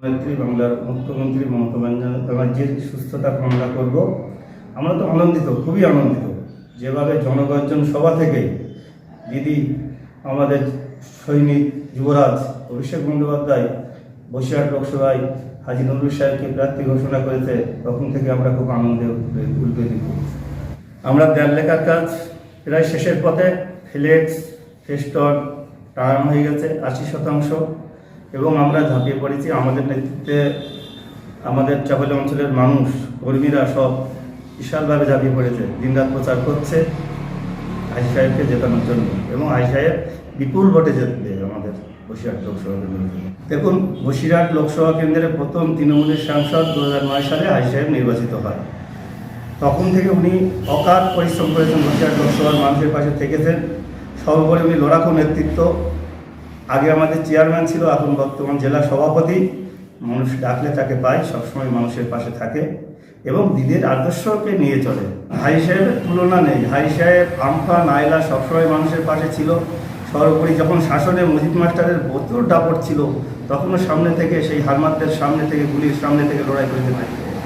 নেত্রী বাংলার মুখ্যমন্ত্রী মমতা ব্যানার্জির সুস্থতা কামনা করব। আমরা তো আনন্দিত, খুবই আনন্দিত, যেভাবে জনগর্জন সভা থেকে দিদি আমাদের সৈনিক যুবরাজ অভিষেক বন্দ্যোপাধ্যায় বসিরহাট লোকসভায় হাজী নজরুল সাহেবকে প্রার্থী ঘোষণা করেছে, তখন থেকে আমরা খুব আনন্দে উদ্বেলিত। আমরা দেয়াল লেখার কাজ প্রায় শেষের পথে, ফ্লেক্স ফেস্টন টার্ন হয়ে গেছে 80%, এবং আমরা ঝাঁপিয়ে পড়েছি। আমাদের নেতৃত্বে আমাদের চাপালি অঞ্চলের মানুষ, কর্মীরা সব বিশালভাবে ঝাঁপিয়ে পড়েছে, দিনরাত প্রচার করছে হাজী সাহেবকে জেতানোর জন্য, এবং হাজী সাহেব বিপুল ভোটে জিতবে আমাদের বসিরহাট লোকসভা কেন্দ্রে। দেখুন, বসিরহাট লোকসভা কেন্দ্রে প্রথম তৃণমূলের সাংসদ 2009 সালে হাজী সাহেব নির্বাচিত হয়। তখন থেকে উনি অকাট পরিশ্রম করেছেন, বসিরহাট লোকসভার মানুষের পাশে থেকেছেন। সর্বোপরি উনি লড়াকু নেতৃত্ব, আগে আমাদের চেয়ারম্যান ছিল, এখন বর্তমান জেলা সভাপতি। মানুষ ডাকলে তাকে পায়, সবসময় মানুষের পাশে থাকে এবং দিদির আদর্শকে নিয়ে চলে। হাজী সাহেবের তুলনা নেই। হাজী সাহেব আমফা নাইলা সবসময় মানুষের পাশে ছিল। সর্বোপরি যখন শাসনে মুজিব মাস্টারের প্রচুর দাপট ছিল, তখনও সামনে থেকে, সেই হারমাতদের সামনে থেকে, গুলির সামনে থেকে লড়াই করেছে হাজী সাহেব।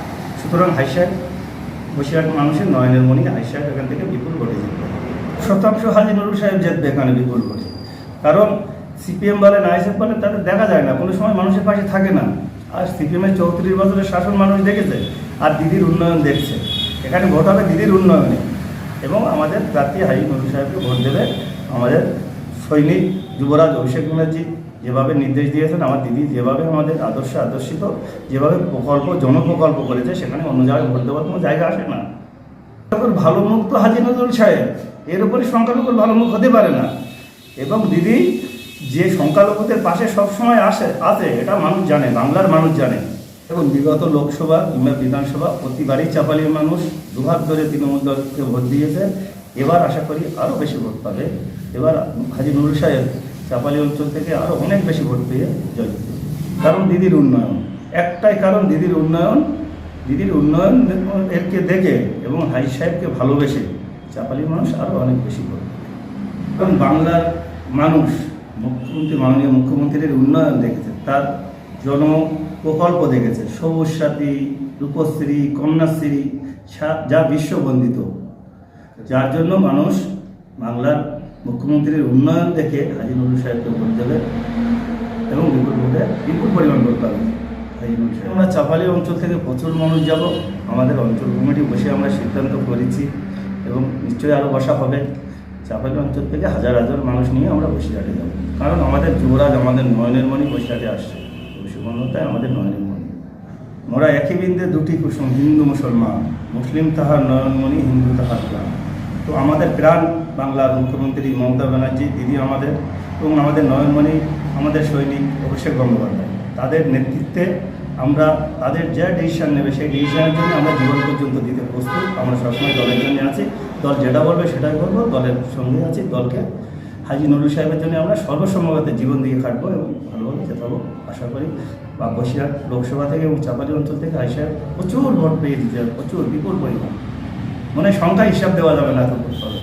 সুতরাং হাজী সাহেব বসিরহাট মানুষের নয়নের মণি। হাজী সাহেব এখান থেকে বিপুল ভোটে জিতবে। শতাংশ হাজী নজরুল সাহেব জিতবে এখানে বিপুল ভোটে। কারণ সিপিএম বলেন, আইএসএফ বলেন, তাদের দেখা যায় না, কোনো সময় মানুষের পাশে থাকে না। আর সিপিএমের 34 বছরের শাসন মানুষ দেখেছে, আর দিদির উন্নয়ন দেখছে। এখানে ভোট হবে দিদির উন্নয়নে, এবং আমাদের প্রার্থী হাজী নজরুল সাহেবকে ভোট দেবে আমাদের সৈনিক যুবরাজ অভিষেক ব্যানার্জি। যেভাবে নির্দেশ দিয়েছেন, আমার দিদি যেভাবে আমাদের আদর্শিত, যেভাবে প্রকল্প জনপ্রকল্প করেছে, সেখানে অন্য জায়গায় ভোট দেওয়ার কোনো জায়গা আসে না। ভালো মুখ তো হাজী নজরুল সাহেব, এর উপরে সংখ্যালঘুর ভালো মুখ হতে পারে না। এবং দিদি যে সংখ্যালঘুদের পাশে সবসময় আছে, এটা মানুষ জানে, বাংলার মানুষ জানে। এবং বিগত লোকসভা কিংবা বিধানসভা প্রতিবারই চাপালির মানুষ দুহাত ধরে তৃণমূল দলকে ভোট দিয়েছে। এবার আশা করি আরও বেশি ভোট পাবে। এবার হাজী নজরুল সাহেব চাপালি অঞ্চল থেকে আরও অনেক বেশি ভোট পেয়ে জয়। কারণ দিদির উন্নয়ন, একটাই কারণ, দিদির উন্নয়ন এরকে দেখে এবং হাজী সাহেবকে ভালোবেসে চাপালির মানুষ আরও অনেক বেশি ভোট। কারণ বাংলার মানুষ মাননীয় মুখ্যমন্ত্রীর উন্নয়ন দেখেছে, তার প্রকল্প দেখেছে, সবুজ সাথী, রূপশ্রী, কন্যাশ্রী, যা বিশ্ববন্দিত। যার জন্য মানুষ বাংলার মুখ্যমন্ত্রীর উন্নয়ন দেখে হাজী নজরুল সাহেবকে ভোট দেবে এবং বিপুল পরিমাণ ভোট পাবে হাজী নজরুল সাহেব। আমরা চাপালি অঞ্চল থেকে প্রচুর মানুষ যাব। আমাদের অঞ্চল কমিটি বসে আমরা সিদ্ধান্ত করেছি, এবং নিশ্চয়ই আরও বসা হবে। চাপালি অঞ্চল থেকে হাজার হাজার মানুষ নিয়ে আমরা বসিরহাটে যাব। কারণ আমাদের যুবরাজ, আমাদের নয়নের মণি বসিরহাটে আসছে। অভিষেক আমাদের নয়নের মণি। মোরা একই বৃন্দে দুটি কুসুম, হিন্দু মুসলমান, মুসলিম তাহার নয়নমণি, হিন্দু তাহার প্রাণ। তো আমাদের প্রাণ বাংলার মুখ্যমন্ত্রী মমতা ব্যানার্জি দিদি আমাদের, এবং আমাদের নয়নমণি আমাদের সৈনিক অভিষেক বন্দ্যোপাধ্যায়। তাদের নেতৃত্বে আমরা, তাদের যা ডিসিশন নেবে সেই ডিসিশনের জন্য আমরা জীবন পর্যন্ত দিতে প্রস্তুত। আমরা সবসময় দলের জন্য আছি, দল যেটা বলবে সেটাই করবো, দলের সঙ্গে আছি। দলকে হাজী নজরুল সাহেবের জন্য আমরা সর্বসম্মতে জীবন দিয়ে খাটবো এবং ভালোভাবে জেতাবো আশা করি। বা বসিরহাট লোকসভা থেকে এবং চাপালি অঞ্চল থেকে হাজী সাহেব প্রচুর ভোট পেয়ে দিতে হবে, প্রচুর বিপুল পরিমাণ, মানে সংখ্যা হিসাব দেওয়া যাবে না এত ভোট পাবে।